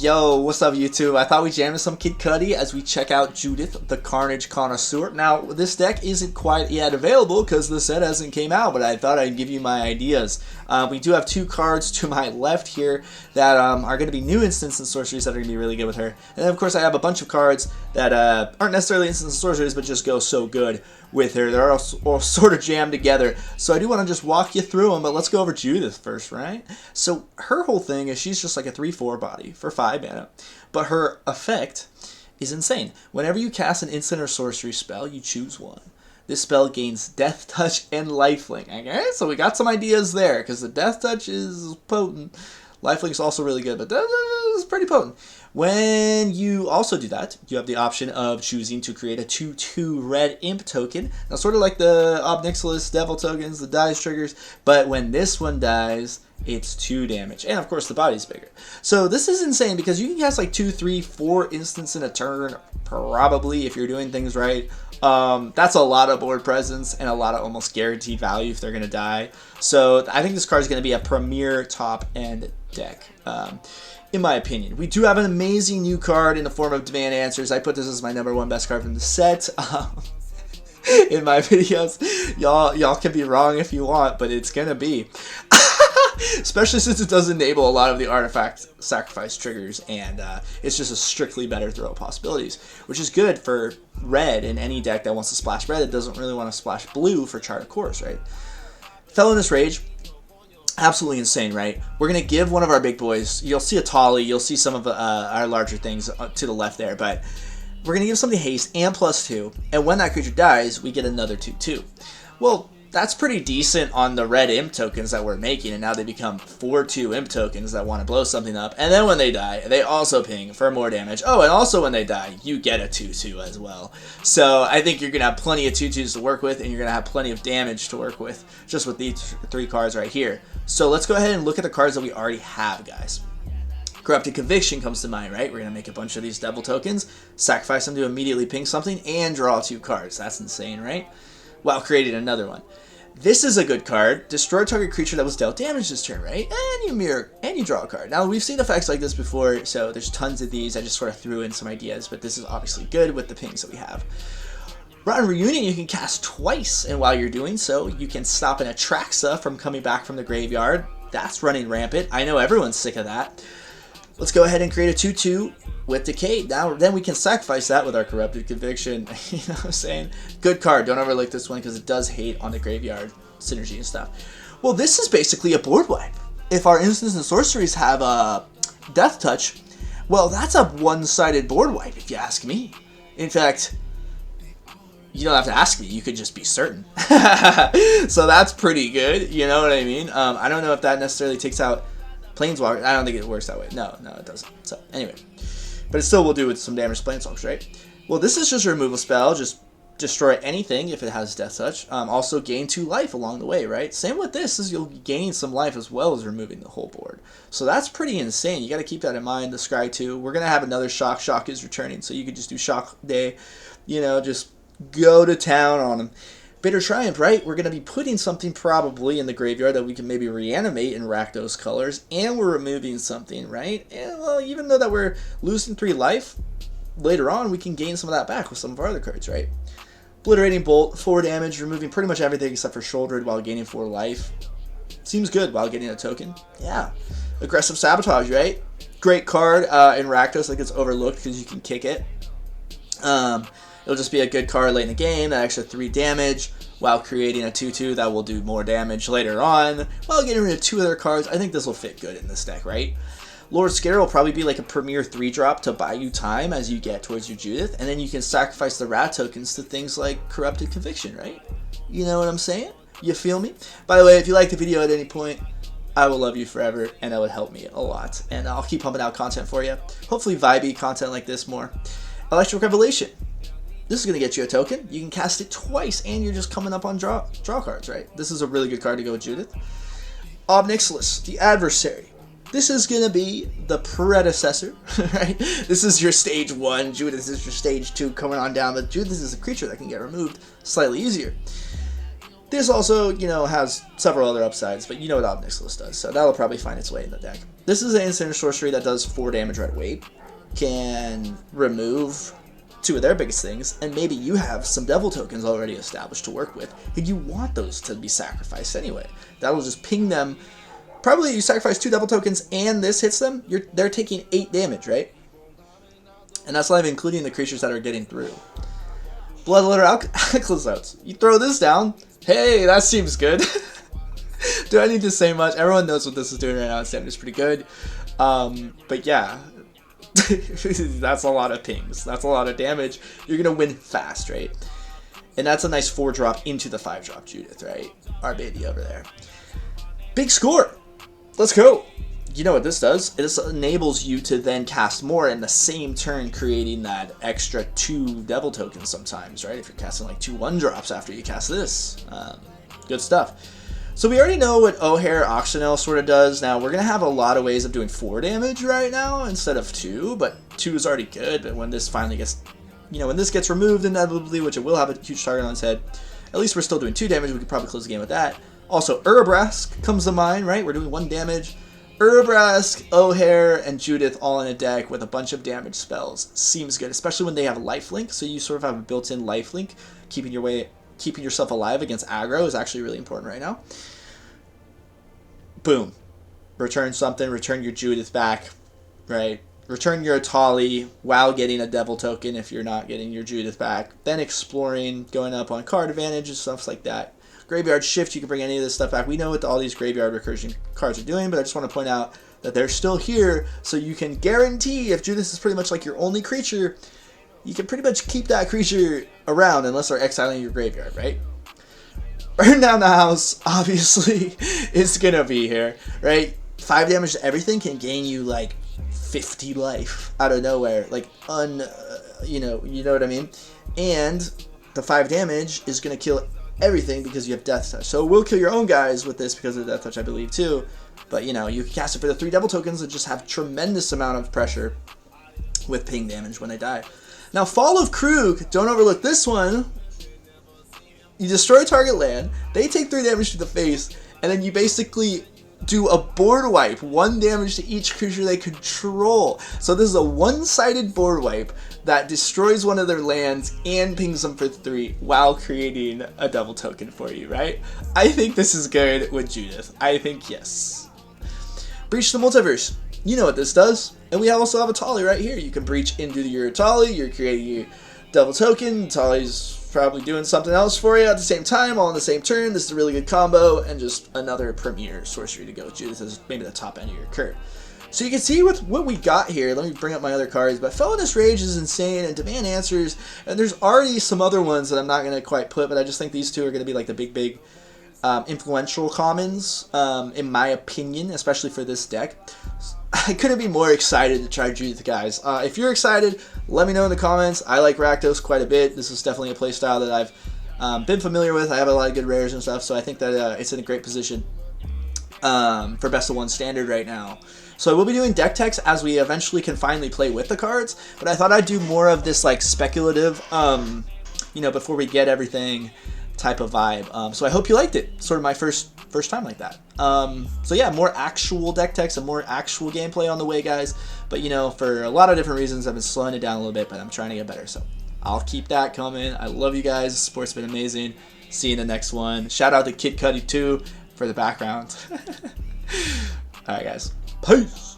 Yo, what's up YouTube? I thought we'd jam to some Kid Cudi as we check out Judith, the Carnage Connoisseur. Now, this deck isn't quite yet available because the set hasn't came out, but I thought I'd give you my ideas. We do have two cards to my left here that are going to be new instants and sorceries that are going to be really good with her. And then, of course, I have a bunch of cards that aren't necessarily instants and sorceries, but just go so good with her. They're all sort of jammed together. So I do want to just walk you through them, but let's go over Judith first, right? So her whole thing is she's just like a 3/4 body for 5 mana, but her effect is insane. Whenever you cast an instant or sorcery spell, you choose one. This spell gains Deathtouch and Lifelink. Okay, so we got some ideas there, because the Deathtouch is potent. Lifelink is also really good, but that is pretty potent. When you also do that, you have the option of choosing to create a 2/2 red Imp token. Now, sort of like the Ob Nixilis Devil tokens, the dies triggers, but when this one dies, it's 2 damage. And, of course, the body's bigger. So this is insane because you can cast like 2, 3, 4 instants in a turn, probably, if you're doing things right. That's a lot of board presence and a lot of almost guaranteed value if they're going to die. So I think this card is going to be a premier top-end deck. In my opinion. We do have an amazing new card in the form of Demand Answers. I put this as my #1 best card from the set. In my videos, y'all can be wrong if you want, but it's gonna be. Especially since it does enable a lot of the artifact sacrifice triggers, and it's just a strictly better throw possibilities, which is good for red in any deck that wants to splash red. It doesn't really want to splash blue for Chart of Course, right? Felonious Rage. Absolutely insane, right? We're going to give one of our big boys, you'll see a Tolly, you'll see some of our larger things to the left there, but we're going to give something haste and +2, and when that creature dies, we get another 2/2. Well, that's pretty decent on the red Imp tokens that we're making, and now they become 4/2 Imp tokens that want to blow something up, and then when they die, they also ping for more damage. Oh, and also when they die, you get a 2/2 as well. So I think you're going to have plenty of 2/2s to work with, and you're going to have plenty of damage to work with, just with these 3 cards right here. So let's go ahead and look at the cards that we already have, guys. Corrupted Conviction comes to mind, right? We're going to make a bunch of these devil tokens, sacrifice them to immediately ping something, and draw 2 cards. That's insane, right? While creating another one. This is a good card. Destroy target creature that was dealt damage this turn, right? And you mirror, and you draw a card. Now, we've seen effects like this before, so there's tons of these. I just sort of threw in some ideas, but this is obviously good with the pings that we have. Rotten Reunion you can cast twice, and while you're doing so, you can stop an Atraxa from coming back from the graveyard. That's running rampant. I know everyone's sick of that. Let's go ahead and create a 2/2 with Decay. Now, then we can sacrifice that with our Corrupted Conviction. You know what I'm saying? Good card. Don't overlook this one because it does hate on the graveyard synergy and stuff. Well, this is basically a board wipe. If our instants and sorceries have a Deathtouch, well, that's a one-sided board wipe if you ask me. In fact, you don't have to ask me. You could just be certain. So that's pretty good. You know what I mean? I don't know if that necessarily takes out Planeswalker. I don't think it works that way. No, it doesn't. So anyway, but it still will do with some damage to Planeswalkers, right? Well, this is just a removal spell. Just destroy anything if it has Deathtouch. Also gain 2 life along the way, right? Same with this, is you'll gain some life as well as removing the whole board. So that's pretty insane. You got to keep that in mind. The Scry 2. We're gonna have another Shock. Shock is returning, so you could just do Shock Day. You know, just go to town on them. Bitter Triumph, right? We're going to be putting something probably in the graveyard that we can maybe reanimate in RAKDOS colors, and we're removing something, right? And, well, even though that we're losing 3 life, later on we can gain some of that back with some of our other cards, right? Obliterating Bolt, 4 damage, removing pretty much everything except for Shouldered while gaining 4 life. Seems good while getting a token. Yeah. Aggressive Sabotage, right? Great card in RAKDOS that gets overlooked because you can kick it. It'll just be a good card late in the game, that extra 3 damage, while creating a 2/2 that will do more damage later on, while getting rid of 2 other cards. I think this will fit good in this deck, right? Lord Scare will probably be like a premier 3-drop to buy you time as you get towards your Judith, and then you can sacrifice the rat tokens to things like Corrupted Conviction, right? You know what I'm saying? You feel me? By the way, if you like the video at any point, I will love you forever, and that would help me a lot. And I'll keep pumping out content for you. Hopefully vibey content like this more. Electric Revelation. This is going to get you a token. You can cast it twice, and you're just coming up on draw cards, right? This is a really good card to go with Judith. Ob Nixilis, the Adversary. This is going to be the predecessor, right? This is your stage 1. Judith is your stage 2 coming on down, but Judith is a creature that can get removed slightly easier. This also, you know, has several other upsides, but you know what Ob Nixilis does, so that'll probably find its way in the deck. this is an instant sorcery that does 4 damage right away. Can remove 2 of their biggest things, and maybe you have some devil tokens already established to work with, and you want those to be sacrificed anyway. That'll just ping them. Probably you sacrifice 2 devil tokens and this hits them, they're taking 8 damage, right? And that's not even including the creatures that are getting through. Bloodletter Alkalozotes. You throw this down, hey, that seems good. Do I need to say much? Everyone knows what this is doing right now. It's pretty good. But yeah, that's a lot of pings. That's a lot of damage. You're going to win fast, right? And that's a nice 4-drop into the 5-drop Judith, right? Our baby over there. Big score. Let's go. You know what this does? It enables you to then cast more in the same turn, creating that extra 2 devil tokens sometimes, right? If you're casting like 2 1-drops after you cast this. Good stuff. So we already know what O'Hare Oxynel sort of does. Now, we're going to have a lot of ways of doing 4 damage right now instead of 2, but 2 is already good. But when this finally gets, you know, when this gets removed inevitably, which it will have a huge target on its head, at least we're still doing 2 damage. We could probably close the game with that. Also, Urabrask comes to mind, right? We're doing 1 damage. Urabrask, O'Hare, and Judith all in a deck with a bunch of damage spells. Seems good, especially when they have lifelink. So you sort of have a built-in lifelink. Keeping yourself alive against aggro is actually really important right now. Boom. Return something. Return your Judith back, right? Return your Atali while getting a devil token if you're not getting your Judith back. Then exploring, going up on card advantage and stuff like that. Graveyard Shift, you can bring any of this stuff back. We know what all these Graveyard Recursion cards are doing, but I just want to point out that they're still here, so you can guarantee if Judith is pretty much like your only creature, you can pretty much keep that creature around unless they're exiling your graveyard, right? Burn down the house, obviously, is going to be here, right? 5 damage to everything can gain you like 50 life out of nowhere, like you know what I mean? And the 5 damage is going to kill everything because you have Deathtouch. So it will kill your own guys with this because of Deathtouch, I believe, too. But, you know, you can cast it for the 3 devil tokens and just have tremendous amount of pressure with ping damage when they die. Now, Fall of Krug, don't overlook this one. You destroy target land, they take 3 damage to the face, and then you basically do a board wipe, 1 damage to each creature they control. So this is a one-sided board wipe that destroys one of their lands and pings them for 3 while creating a double token for you, right? I think this is good with Judith. I think yes. Breach the Multiverse. You know what this does. And we also have a Atali right here. You can breach into your Atali, you're creating your double token, Atali's probably doing something else for you at the same time, all in the same turn. This is a really good combo, and just another premier sorcery to go with Judith is maybe the top end of your curve. So you can see with what we got here, let me bring up my other cards, but Felonious Rage is insane, and Demand Answers, and there's already some other ones that I'm not going to quite put, but I just think these 2 are going to be like the big influential commons, in my opinion, especially for this deck. I couldn't be more excited to try Judith, guys. If you're excited, let me know in the comments. I like Rakdos quite a bit. This is definitely a playstyle that I've been familiar with. I have a lot of good rares and stuff, so I think that it's in a great position for best of 1 standard right now. So I will be doing deck techs as we eventually can finally play with the cards, but I thought I'd do more of this like speculative, you know, before we get everything type of vibe. So I hope you liked it. Sort of my first time like that. So yeah, more actual deck techs and more actual gameplay on the way, guys. But you know, for a lot of different reasons, I've been slowing it down a little bit, but I'm trying to get better. So I'll keep that coming. I love you guys. The support's been amazing. See you in the next one. Shout out to Kid Cudi too for the background. All right, guys. Peace.